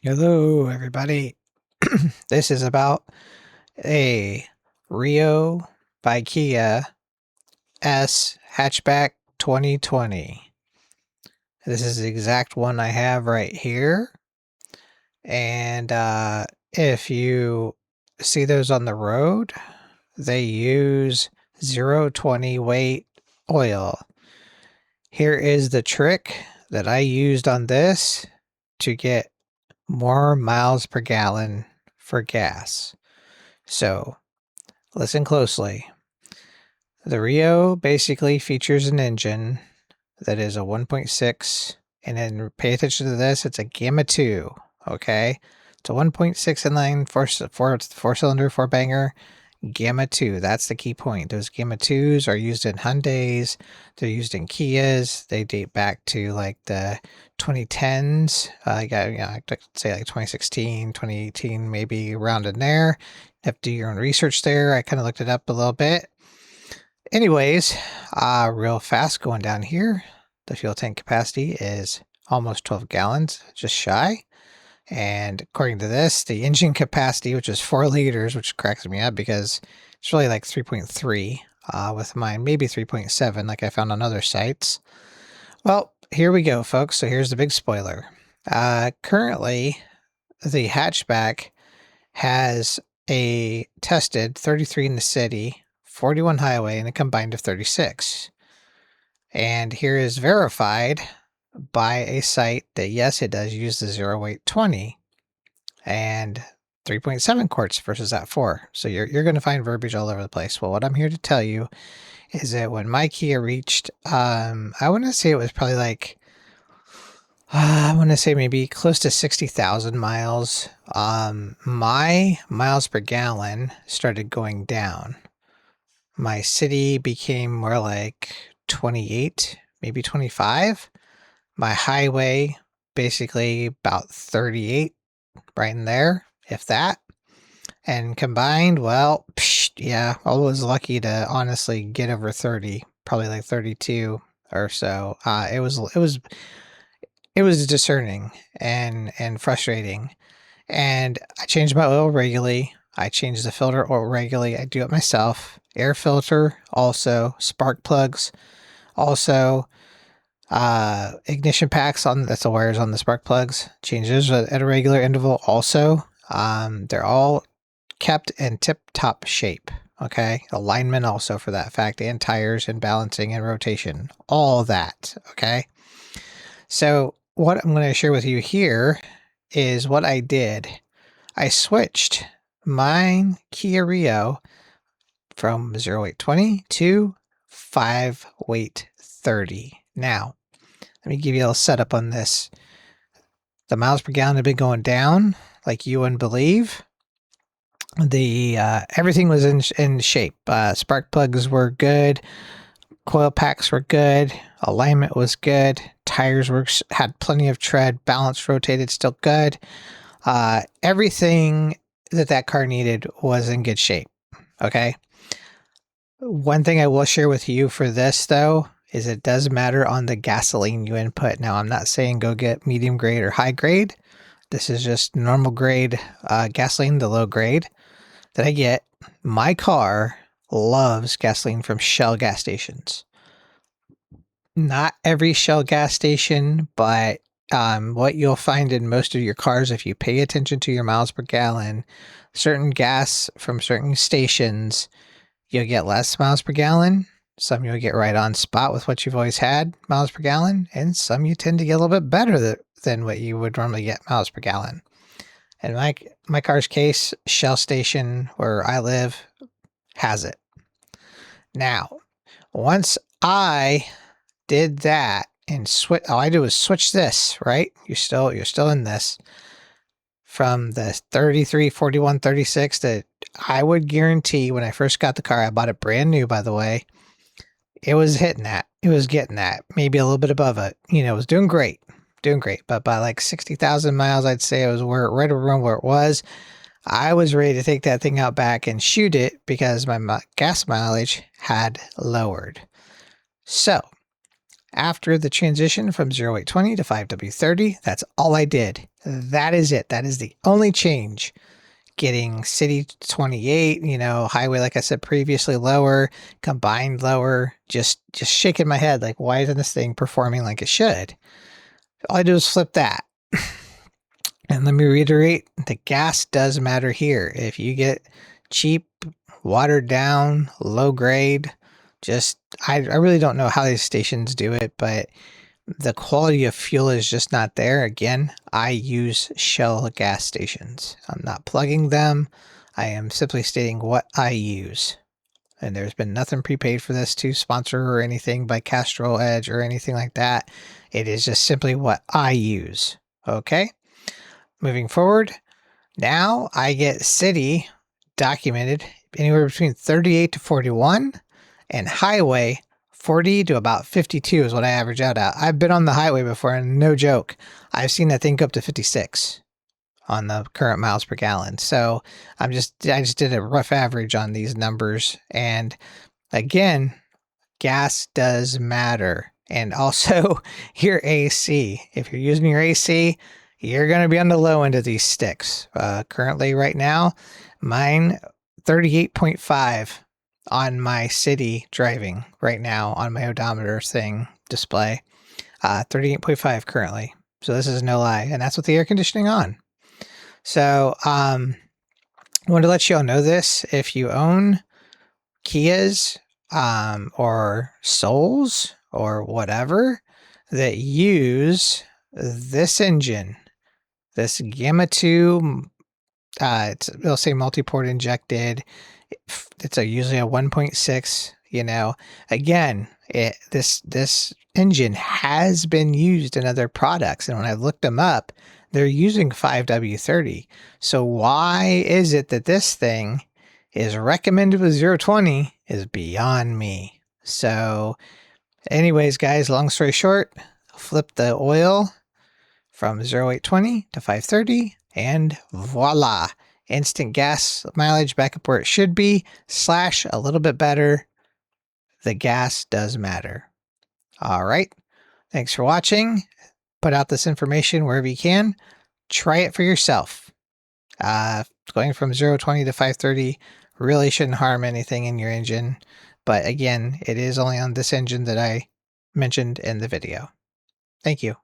Hello, everybody. This is about a Rio by Kia S hatchback 2020. This is the exact one I have right here. And if you see those on the road, they use 020 weight oil. Here is the trick that I used on this to get more miles per gallon for gas. So listen closely. The Rio basically features an engine that is a 1.6, and then pay attention to this, it's a Gamma 2, okay? It's a 1.6 inline four-cylinder, four-banger, Gamma 2. That's the key point. Those Gamma 2s are used in Hyundais. They're used in Kias. They date back to like the 2010s. I'd say like 2016, 2018, maybe around in there. You have to do your own research there. I kind of looked it up a little bit. Anyways, real fast going down here. The fuel tank capacity is almost 12 gallons, just shy. And according to this, the engine capacity, which is 4 liters, which cracks me up because it's really like 3.3 with mine, maybe 3.7 like I found on other sites. Well, here we go, folks. So here's the big spoiler. Currently, the hatchback has a tested 33 in the city, 41 highway, and a combined of 36. And here is verified by a site that yes, it does use the 0.820 and 3.7 quarts versus that 4. So you're going to find verbiage all over the place. Well, what I'm here to tell you is that when my Kia reached, I want to say it was probably like, I want to say maybe close to 60,000 miles. My miles per gallon started going down. My city became more like 28, maybe 25. My highway, basically about 38, right in there, if that. And combined, well, yeah, I was lucky to honestly get over 30, probably like 32 or so. It was discerning and frustrating. And I changed my oil regularly. I changed the filter oil regularly. I do it myself. Air filter, also spark plugs, also ignition packs on that's the wires on the spark plugs. Change those at a regular interval. Also, they're all kept in tip-top shape. Okay, alignment also for that fact, and tires and balancing and rotation, all that. Okay, so what I'm going to share with you here is what I did. I switched my Kia Rio from 0.820 to 5.30. Now, let me give you a little setup on this. The miles per gallon have been going down, like you wouldn't believe. The everything was in shape. Spark plugs were good. Coil packs were good. Alignment was good. Tires had plenty of tread. Balance rotated, still good. Everything that car needed was in good shape. Okay. One thing I will share with you for this though is it does matter on the gasoline you input. Now I'm not saying go get medium grade or high grade. This is just normal grade gasoline, the low grade that I get. My car loves gasoline from Shell gas stations. Not every Shell gas station, but what you'll find in most of your cars, if you pay attention to your miles per gallon, certain gas from certain stations, you'll get less miles per gallon. Some you'll get right on spot with what you've always had, miles per gallon, and some you tend to get a little bit better than what you would normally get miles per gallon. In my car's case, Shell station where I live has it. Now, once I did that and switch, all I do is switch this, right? You're still in this from the 33, 41, 36 that I would guarantee when I first got the car, I bought it brand new, by the way. It was hitting that. It was getting that. Maybe a little bit above it. You know, it was doing great. But by like 60,000 miles, I'd say it was right around where it was. I was ready to take that thing out back and shoot it because my gas mileage had lowered. So after the transition from 0820 to 5W30. That's all I did. That is it. That is the only change. Getting city 28, highway, like I said previously, lower, combined lower, just shaking my head like, why isn't this thing performing like it should? All I do is flip that. And let me reiterate, the gas does matter here. If you get cheap, watered down, low grade, I really don't know how these stations do it, but the quality of fuel is just not there. Again, I use Shell gas stations. I'm not plugging them. I am simply stating what I use. And there's been nothing prepaid for this to sponsor or anything by Castrol Edge or anything like that. It is just simply what I use. Okay? Moving forward, now I get city documented anywhere between 38 to 41 and highway 40 to about 52 is what I average out at. I've been on the highway before, and no joke, I've seen that thing go up to 56 on the current miles per gallon. So I just did a rough average on these numbers. And again, gas does matter. And also your AC. If you're using your AC, you're going to be on the low end of these sticks. Currently right now, mine 38.5 on my city driving right now on my odometer thing display. 38.5 currently. So this is no lie. And that's with the air conditioning on. So I wanted to let you all know this. If you own Kias or Souls or whatever that use this engine, this Gamma 2, it'll say multi-port injected. It's usually a 1.6, again, this engine has been used in other products. And when I looked them up, they're using 5W30. So why is it that this thing is recommended with 020 is beyond me. So anyways, guys, long story short, flip the oil from 0820 to 530 and voila, instant gas mileage back up where it should be, / a little bit better. The gas does matter. All right. Thanks for watching. Put out this information wherever you can. Try it for yourself. Going from 020 to 530 really shouldn't harm anything in your engine. But again, it is only on this engine that I mentioned in the video. Thank you.